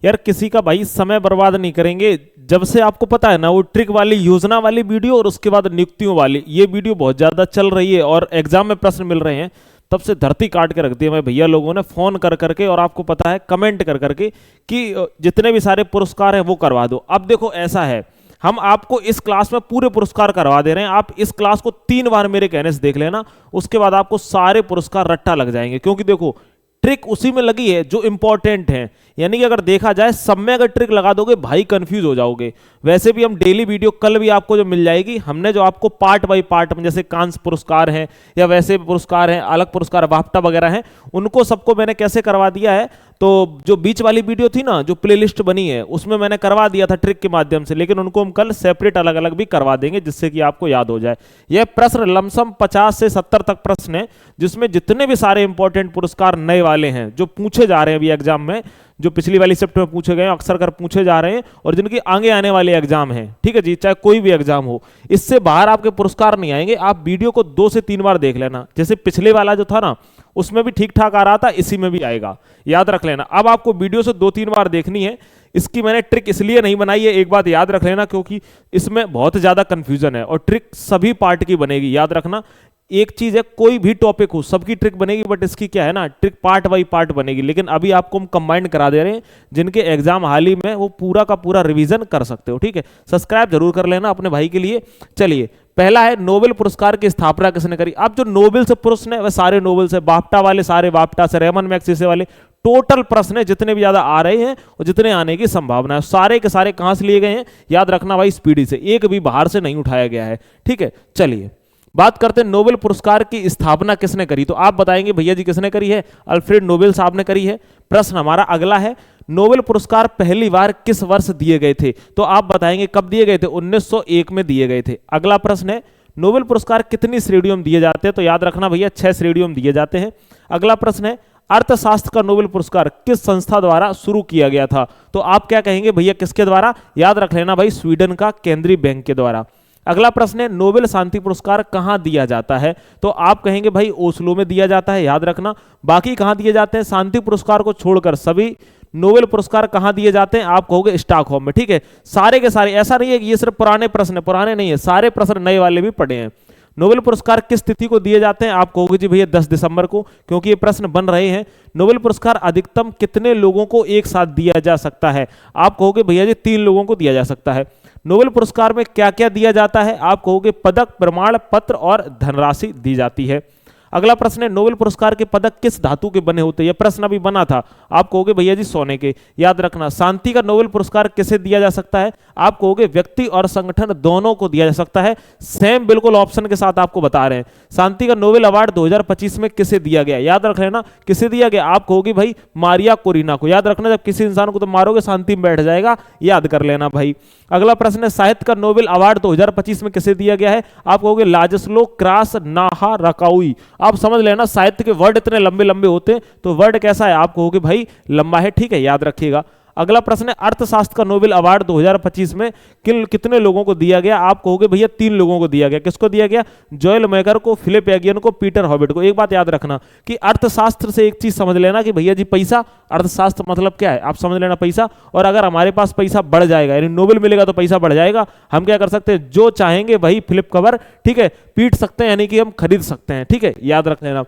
यार किसी का भाई समय बर्बाद नहीं करेंगे। जब से आपको पता है ना वो ट्रिक वाली योजना वाली वीडियो और उसके बाद नियुक्तियों वाली ये वीडियो बहुत ज्यादा चल रही है और एग्जाम में प्रश्न मिल रहे हैं, तब से धरती काट के रख दी है मैं भैया लोगों ने फोन कर करके, और आपको पता है कमेंट कर करके कि जितने भी सारे पुरस्कार हैं वो करवा दो। अब देखो ऐसा है, हम आपको इस क्लास में पूरे पुरस्कार करवा दे रहे हैं। आप इस क्लास को 3 बार मेरे कहने से देख लेना, उसके बाद आपको सारे पुरस्कार रट्टा लग जाएंगे। क्योंकि देखो ट्रिक उसी में लगी है जो इंपॉर्टेंट है, यानी कि अगर देखा जाए सब में अगर ट्रिक लगा दोगे भाई कंफ्यूज हो जाओगे। वैसे भी हम डेली वीडियो कल भी आपको जो मिल जाएगी, हमने जो आपको पार्ट बाय पार्ट में, जैसे कांस पुरस्कार हैं या वैसे पुरस्कार हैं, अलग पुरस्कार बाफ्टा वगैरह हैं, उनको सबको मैंने कैसे करवा दिया है। तो जो बीच वाली वीडियो थी ना, जो प्लेलिस्ट बनी है उसमें मैंने करवा दिया था ट्रिक के माध्यम से, लेकिन उनको हम कल सेपरेट अलग अलग भी करवा देंगे जिससे कि आपको याद हो जाए। यह प्रश्न लमसम 50 से 70 तक प्रश्न है, जिसमें जितने भी सारे इंपॉर्टेंट पुरस्कार नए वाले हैं जो पूछे जा रहे हैं अभी एग्जाम में, जो पिछली वाली शिफ्ट में पूछे गए अक्सर कर पूछे जा रहे हैं, और जिनके आगे आने वाले एग्जाम हैं, ठीक है जी, चाहे कोई भी एग्जाम हो, इससे बाहर आपके पुरस्कार नहीं आएंगे। आप वीडियो को 2 से 3 बार देख लेना। जैसे पिछले वाला जो था ना उसमें भी ठीक ठाक आ रहा था, इसी में भी आएगा, याद रख लेना। अब आपको वीडियो से 2-3 बार देखनी है। इसकी मैंने ट्रिक इसलिए नहीं बनाई है, एक बात याद रख लेना, क्योंकि इसमें बहुत ज्यादा कंफ्यूजन है और ट्रिक सभी पार्ट की बनेगी, याद रखना। एक चीज है, कोई भी टॉपिक हो सबकी ट्रिक बनेगी, बट इसकी क्या है ना, ट्रिक पार्ट बाई पार्ट बनेगी। लेकिन अभी आपको हम कंबाइंड करा दे रहे हैं, जिनके एग्जाम हाल ही में वो पूरा का पूरा रिवीजन कर सकते हो, ठीक है। सब्सक्राइब जरूर कर लेना अपने भाई के लिए। चलिए, पहला है नोबेल पुरस्कार की स्थापना किसने करी। अब जो नोबेल से प्रश्न है वह सारे नोबेल से, बाफ्टा वाले सारे बाफ्टा से, रेमन मैग्सेसे वाले, टोटल प्रश्न है जितने भी ज्यादा आ रहे हैं और जितने आने की संभावना है, सारे के सारे कहां से लिए गए हैं, याद रखना भाई, स्पीडी से, एक भी बाहर से नहीं उठाया गया है, ठीक है। चलिए बात करते हैं नोबेल पुरस्कार की स्थापना किसने करी। तो आप बताएंगे भैया जी किसने करी है, अल्फ्रेड नोबेल साहब ने करी है। प्रश्न हमारा अगला है, नोबेल पुरस्कार पहली बार किस वर्ष दिए गए थे। तो आप बताएंगे कब दिए गए थे, 1901 में दिए गए थे। अगला प्रश्न है, नोबेल पुरस्कार कितनी श्रेणियों में दिए जाते हैं। तो याद रखना भैया 6 श्रेणियों में दिए जाते हैं। अगला प्रश्न है, अर्थशास्त्र का नोबेल पुरस्कार किस संस्था द्वारा शुरू किया गया था। तो आप क्या कहेंगे भैया किसके द्वारा, याद रख लेना भाई, स्वीडन का केंद्रीय बैंक के द्वारा। अगला प्रश्न है, नोबेल शांति पुरस्कार कहां दिया जाता है। तो आप कहेंगे भाई ओस्लो में दिया जाता है, याद रखना। बाकी कहां दिए जाते हैं, शांति पुरस्कार को छोड़कर सभी नोबेल पुरस्कार कहां दिए जाते हैं, आप कहोगे स्टॉकहोम में, ठीक है। सारे के सारे, ऐसा नहीं है कि ये सिर्फ पुराने प्रश्न है, पुराने नहीं है, सारे प्रश्न नए वाले भी पढ़े हैं। नोबेल पुरस्कार किस तिथि को दिए जाते हैं, आप कहोगे जी भैया 10 दिसंबर को, क्योंकि ये प्रश्न बन रहे हैं। नोबेल पुरस्कार अधिकतम कितने लोगों को एक साथ दिया जा सकता है, आप कहोगे भैया जी 3 लोगों को दिया जा सकता है। नोबेल पुरस्कार में क्या क्या दिया जाता है, आप कहोगे पदक, प्रमाण पत्र और धनराशि दी जाती है। अगला प्रश्न है, नोबेल पुरस्कार के पदक किस धातु के बने होते हैं। यह प्रश्न अभी बना था, आप कहोगे भैया जी सोने के, याद रखना। शांति का नोबेल पुरस्कार किसे दिया जा सकता है, आप कहोगे व्यक्ति और संगठन दोनों को दिया जा सकता है। सेम बिल्कुल ऑप्शन के साथ आपको बता रहे हैं। शांति का नोबेल अवार्ड 2025 में किसे दिया गया, याद रख लेना किसे दिया गया, आप कहोगे भाई मारिया कोरिना को, याद रखना। जब किसी इंसान को तो मारोगे शांति में बैठ जाएगा, याद कर लेना भाई। अगला प्रश्न है, साहित्य का नोबेल अवार्ड 2025 में किसे दिया गया है, आप कहोगे लाजस्लो क्रास नाहा रकाउई। आप समझ लेना, साहित्य के वर्ड इतने लंबे लंबे होते हैं तो वर्ड कैसा है, आप कहोगे भाई लंबा है, ठीक है, याद रखिएगा। अगला प्रश्न है, अर्थशास्त्र का नोबेल अवार्ड 2025 में कितने लोगों को दिया गया, आप कहोगे भैया 3 लोगों को दिया गया। किसको दिया गया, जोएल मैगर को, फिलिप एगियन को, पीटर हॉबिट को। एक बात याद रखना कि अर्थशास्त्र से एक चीज समझ लेना कि भैया जी पैसा, अर्थशास्त्र मतलब क्या है, आप समझ लेना पैसा। और अगर हमारे पास पैसा बढ़ जाएगा, यानी नोबेल मिलेगा तो पैसा बढ़ जाएगा, हम क्या कर सकते हैं, जो चाहेंगे वही फ्लिप कवर, ठीक है, पीट सकते हैं, यानी कि हम खरीद सकते हैं, ठीक है, याद रख लेना।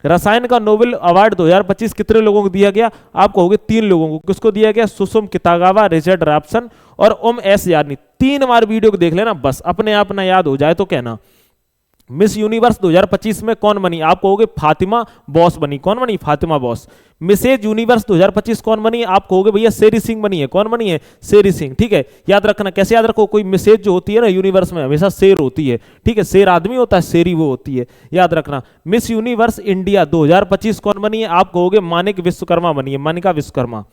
रसायन का नोबेल अवार्ड 2025 कितने लोगों को दिया गया, आप कहोगे 3 लोगों को। किसको दिया गया, सुसुम कितागावा, रिचर्ड रैप्सन और ओम एस यार्नी। 3 बार वीडियो को देख लेना, बस अपने आप ना याद हो जाए तो कहना। मिस यूनिवर्स 2025 में कौन बनी, आप कहोगे फातिमा बॉस बनी। कौन बनी, फातिमा बॉस। मिसेज यूनिवर्स 2025 कौन बनी, आप कहोगे भैया शेरी सिंह बनी है। कौन बनी है, शेरी सिंह, ठीक है, याद रखना। कैसे याद रखो, कोई मिसेज जो होती है ना यूनिवर्स में हमेशा शेर होती है, ठीक है, शेर आदमी होता है, शेरी वो होती है, याद रखना। मिस यूनिवर्स इंडिया 2025 कौन बनी है, आप कहोगे मानिक विश्वकर्मा बनी है, मानिका विश्वकर्मा।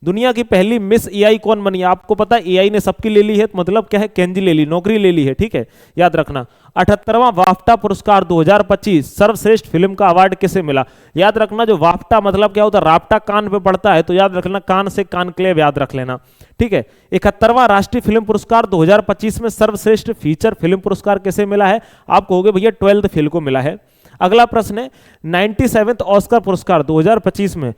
दुनिया की पहली मिस एआई कौन बनी, आपको पता है एआई ने सबकी ले ली है, मतलब क्या है, केंजी ले ली, नौकरी ले ली है, ठीक है, याद रखना। 78वां वाफ्टा पुरस्कार 2025 सर्वश्रेष्ठ फिल्म का अवार्ड किसे मिला, याद रखना। जो वाफ्टा मतलब क्या होता है, राफ्टा कान पे पड़ता है, तो याद रखना कान से कानक्लेव याद रख लेना, ठीक है। 71वां राष्ट्रीय फिल्म पुरस्कार 2025 में सर्वश्रेष्ठ फीचर फिल्म पुरस्कार किसे मिला है, आप कहोगे भैया 12th फेल को मिला है। अगला प्रश्न है, 97th ऑस्कर पुरस्कार 2025 में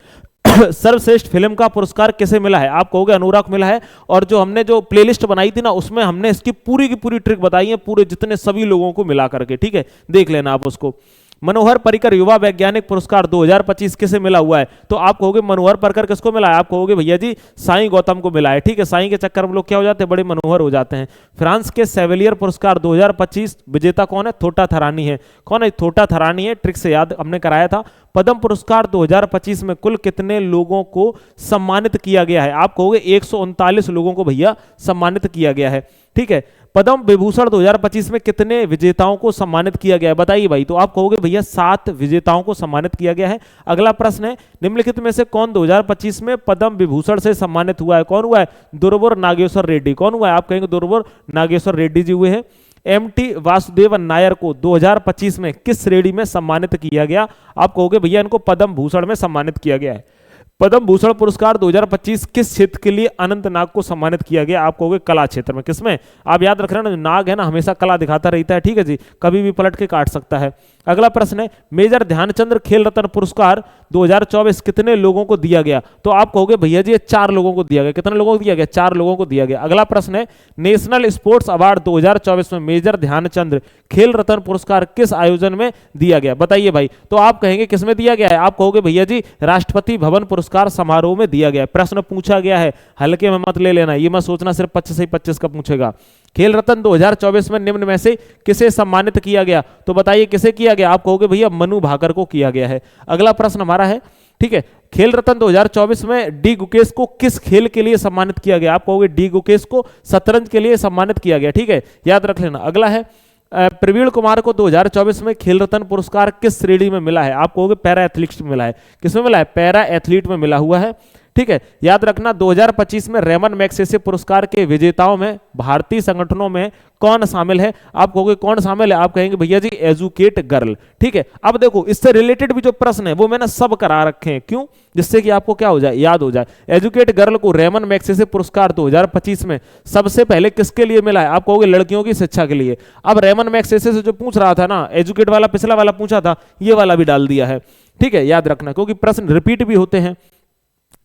सर्वश्रेष्ठ फिल्म का पुरस्कार किसे मिला है? आप कहोगे अनुराग को मिला है। और जो हमने जो प्लेलिस्ट बनाई थी ना, उसमें हमने इसकी पूरी की पूरी ट्रिक बताई है, पूरे जितने सभी लोगों को मिला करके, ठीक है, देख लेना आप उसको। मनोहर पर्रिकर युवा वैज्ञानिक पुरस्कार 2025 किसे मिला हुआ है? तो आप कहोगे मनोहर पर्रिकर किसको मिला है? आप कहोगे भैया जी साईं गौतम को मिला है, ठीक है। साईं के चक्कर में लोग क्या हो जाते हैं, बड़े मनोहर हो जाते हैं। फ्रांस के सेवेलियर पुरस्कार 2025 विजेता कौन है? थोटा थरानी है। कौन है? थोटा थरानी है, ट्रिक से याद हमने कराया था। पद्म पुरस्कार 2025 में कुल कितने लोगों को सम्मानित किया गया है? आप कहोगे 139 लोगों को भैया सम्मानित किया गया है, ठीक है। पद्म विभूषण 2025 में कितने विजेताओं को सम्मानित किया गया है? बताइए भाई। तो आप कहोगे भैया 7 विजेताओं को सम्मानित किया गया है। अगला प्रश्न है, निम्नलिखित में से कौन 2025 में पद्म विभूषण से सम्मानित हुआ है? कौन हुआ है? दुर्बुर नागेश्वर रेड्डी। कौन हुआ है? आप कहेंगे दुर्बुर नागेश्वर रेड्डी जी हुए हैं। एमटी वासुदेवन नायर को 2025 में किस श्रेणी में सम्मानित किया गया? आप कहोगे भैया इनको पद्म भूषण में सम्मानित किया गया है। पद्म भूषण पुरस्कार 2025 किस क्षेत्र के लिए अनंत नाग को सम्मानित किया गया? आप कहोगे कला क्षेत्र में। किसमें? आप याद रख रहे हैं ना, नाग है ना हमेशा कला दिखाता रहता है, ठीक है जी, कभी भी पलट के काट सकता है। अगला प्रश्न है, मेजर ध्यानचंद खेल रत्न पुरस्कार 2024 कितने लोगों को दिया गया? तो आप कहोगे भैया जी 4 लोगों को दिया गया। कितने लोगों को दिया गया? 4 लोगों को दिया गया। अगला प्रश्न है, नेशनल स्पोर्ट्स अवार्ड 2024 में मेजर ध्यानचंद खेल रत्न पुरस्कार किस आयोजन में दिया गया? बताइए भाई। तो आप कहेंगे किसमें दिया गया है? आप कहोगे भैया जी राष्ट्रपति भवन पुरस्कार समारोह में दिया गया है। प्रश्न पूछा गया है, हल्के में मत ले लेना, ये मत सोचना सिर्फ 25 से 25 का पूछेगा। खेल रत्न 2024 में निम्न में से किसे सम्मानित किया गया? तो बताइए किसे किया गया? आप कहोगे भैया मनु भाकर को किया गया है। अगला प्रश्न हमारा है, ठीक है, खेल रत्न 2024 में डी गुकेश को किस खेल के लिए सम्मानित किया गया? आप कहोगे डी गुकेश को शतरंज के लिए सम्मानित किया गया, ठीक है, याद रख लेना। अगला है, प्रवीण कुमार को 2024 में खेल रत्न पुरस्कार किस श्रेणी में मिला है? आप कहोगे पैरा एथलीट में मिला है। किसमें मिला है? पैरा एथलीट में मिला हुआ है, ठीक है, याद रखना। 2025 में रेमन मैग्सेसे पुरस्कार के विजेताओं में भारतीय संगठनों में कौन शामिल है? आप कहोगे कौन शामिल है? आप कहेंगे भैया जी एजुकेट गर्ल, ठीक है। अब देखो इससे रिलेटेड भी जो प्रश्न है वो मैंने सब करा रखे हैं, क्यों? जिससे कि आपको क्या हो जाए, याद हो जाए। एजुकेट गर्ल को रेमन मैग्सेसे पुरस्कार 2025 में सबसे पहले किसके लिए मिला है? आप कहोगे लड़कियों की शिक्षा के लिए। अब रेमन मैग्सेसे से जो पूछ रहा था ना, एजुकेट वाला पिछला वाला पूछा था, ये वाला भी डाल दिया है, ठीक है, याद रखना, क्योंकि प्रश्न रिपीट भी होते हैं।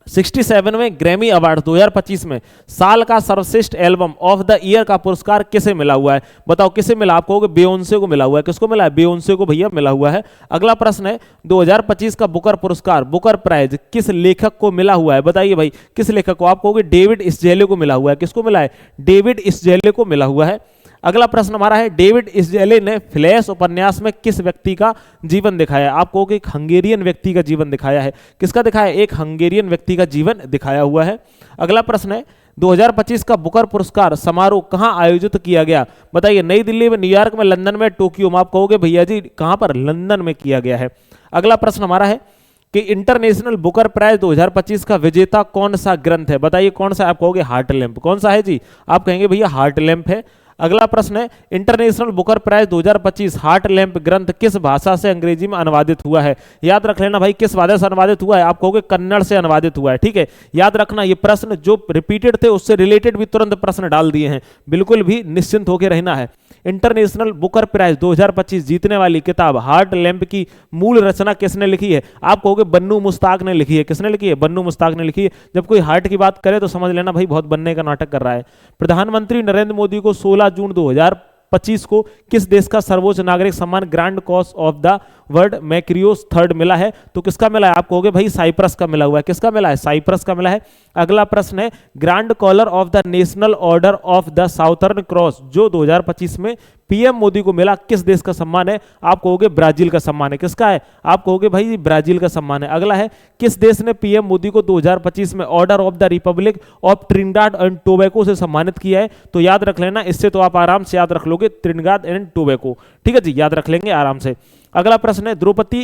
67वें ग्रैमी अवार्ड 2025 में साल का सर्वश्रेष्ठ एल्बम ऑफ द ईयर का पुरस्कार किसे मिला हुआ है? बताओ किसे मिला? आप कहोगे बेयोंसे को मिला हुआ है। किसको मिला है? बेयोंसे को भैया मिला हुआ है। अगला प्रश्न है, 2025 का बुकर पुरस्कार, बुकर प्राइज किस लेखक को मिला हुआ है? बताइए भाई किस लेखक को? आप कहोगे डेविड इस्जेले को मिला हुआ है। किसको मिला है? डेविड इस्जेले को मिला हुआ है। अगला प्रश्न हमारा है, डेविड इस्जेले ने फ्लैश उपन्यास में किस व्यक्ति का जीवन दिखाया है? आप कहोगे एक हंगेरियन व्यक्ति का जीवन दिखाया है। किसका दिखाया? एक हंगेरियन व्यक्ति का जीवन दिखाया हुआ है। अगला प्रश्न है, 2025 का बुकर पुरस्कार समारोह कहां आयोजित किया गया? बताइए, नई दिल्ली में, न्यूयॉर्क में, लंदन में, टोक्यो में। आप कहोगे भैया जी कहां पर? लंदन में किया गया है। अगला प्रश्न हमारा है कि इंटरनेशनल बुकर प्राइज 2025 का विजेता कौन सा ग्रंथ है? बताइए कौन सा? आप कहोगे हार्ट लैम्प। कौन सा है जी? आप कहेंगे भैया हार्ट लैम्प है। अगला प्रश्न है, international booker prize 2025 heart lamp ग्रंथ किस भाषा से अंग्रेजी में अनुवादित हुआ है? याद रख लेना भाई किस भाषा से अनुवादित हुआ है? आप कहोगे कन्नड़ से अनुवादित हुआ है, ठीक है, याद रखना। ये प्रश्न जो रिपीटेड थे उससे रिलेटेड भी तुरंत प्रश्न डाल दिए हैं, बिल्कुल भी निश्चिंत होकर रहना है। इंटरनेशनल बुकर प्राइज 2025 जीतने वाली किताब हार्ट लैम्प की मूल रचना किसने लिखी है? आप कहोगे बन्नू मुश्ताक ने लिखी है। किसने लिखी है? बन्नू मुश्ताक ने लिखी है। जब कोई हार्ट की बात करे तो समझ लेना भाई बहुत बनने का नाटक कर रहा है। प्रधानमंत्री नरेंद्र मोदी को 16 जून 2025 को किस देश का सर्वोच्च नागरिक सम्मान grand cross of the world Makarios third मिला है? तो किसका मिला है? आप कहोगे भाई साइप्रस का मिला हुआ है। किसका मिला है? साइप्रस का मिला है। अगला प्रश्न है, grand collar of the national order of the southern cross जो 2025 में पीएम मोदी को मिला किस देश का सम्मान है? आप कहोगे ब्राजील का सम्मान है। किसका है? आप कहोगे भाई ब्राजील का सम्मान है। अगला है, किस देश ने पीएम मोदी को 2025 में order of the Republic of Trinidad and tobacco से सम्मानित किया है? तो याद रख लेना, इससे तो आप आराम से याद रख लोगे, ट्रिनिडाद एंड टोबैको, ठीक है जी, याद रख लेंगे आराम से। अगला प्रश्न है, द्रौपदी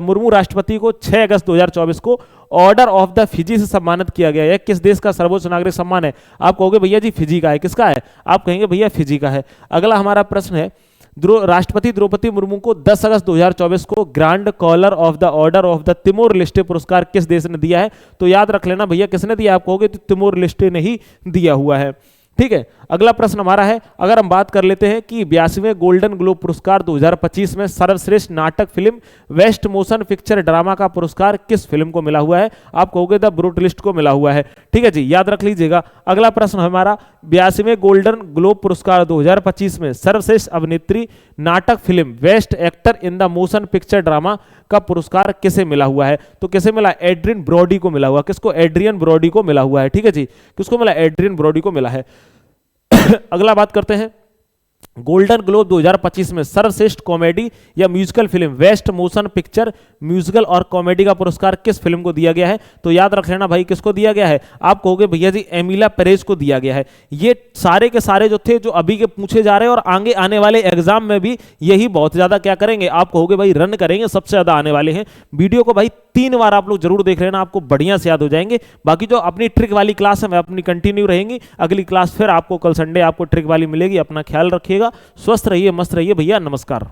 मुर्मू राष्ट्रपति को 6 अगस्त 2024 को ऑर्डर ऑफ द फिजी से सम्मानित किया गया है। किस देश का सर्वोच्च नागरिक सम्मान है? आप कहोगे भैया जी फिजी का है। किसका है? आप कहेंगे भैया फिजी का है। अगला हमारा प्रश्न है, राष्ट्रपति द्रौपदी मुर्मू को 10 अगस्त 2024 को grand collar of the order of the Timor Leste पुरस्कार किस देश ने दिया है? तो याद रख लेना भैया किसने दिया? आप कहोगे तो तिमोर लेस्टे ने ही दिया हुआ है। ठीक है। अगला प्रश्न हमारा है, अगर हम बात कर लेते हैं कि 82वें गोल्डन ग्लोब पुरस्कार 2025 में सर्वश्रेष्ठ नाटक film best motion picture drama का पुरस्कार किस फिल्म को मिला हुआ है? आप कहोगे द ब्रूटलिस्ट को मिला हुआ है। ठीक है जी, याद रख लीजिएगा। अगला प्रश्न हमारा, 82वें गोल्डन ग्लोब पुरस्कार 2025 में सर्वश्रेष्ठ अभिनेत्री नाटक film best actor in the motion picture drama का पुरस्कार किसे मिला हुआ है? तो किसे मिला? एड्रियन ब्रॉडी को मिला हुआ। किसको? एड्रियन ब्रॉडी को मिला हुआ है। ठीक है जी, किसको मिला? एड्रियन ब्रॉडी को मिला है। अगला बात करते हैं, गोल्डन ग्लोब 2025 में सर्वश्रेष्ठ कॉमेडी या musical film best motion picture musical और कॉमेडी का पुरस्कार किस फिल्म को दिया गया है? तो याद रख लेना भाई, किसको दिया गया है? आप कहोगे भैया जी एमिला पेरेज को दिया गया है। ये सारे के सारे जो थे, जो अभी के पूछे जा रहे हैं और आगे आने वाले एग्जाम में भी यही बहुत ज्यादा क्या करेंगे, आप कहोगे भाई रन करेंगे, सबसे ज्यादा आने वाले हैं। वीडियो को भाई 3 बार आप लोग जरूर देख लेना, आपको बढ़िया से याद हो जाएंगे। बाकी जो अपनी ट्रिक वाली क्लास है, मैं अपनी कंटिन्यू रहेंगी। अगली क्लास फिर आपको कल संडे आपको ट्रिक वाली मिलेगी। अपना ख्याल रखिएगा, स्वस्थ रहिए, मस्त रहिए भैया, नमस्कार।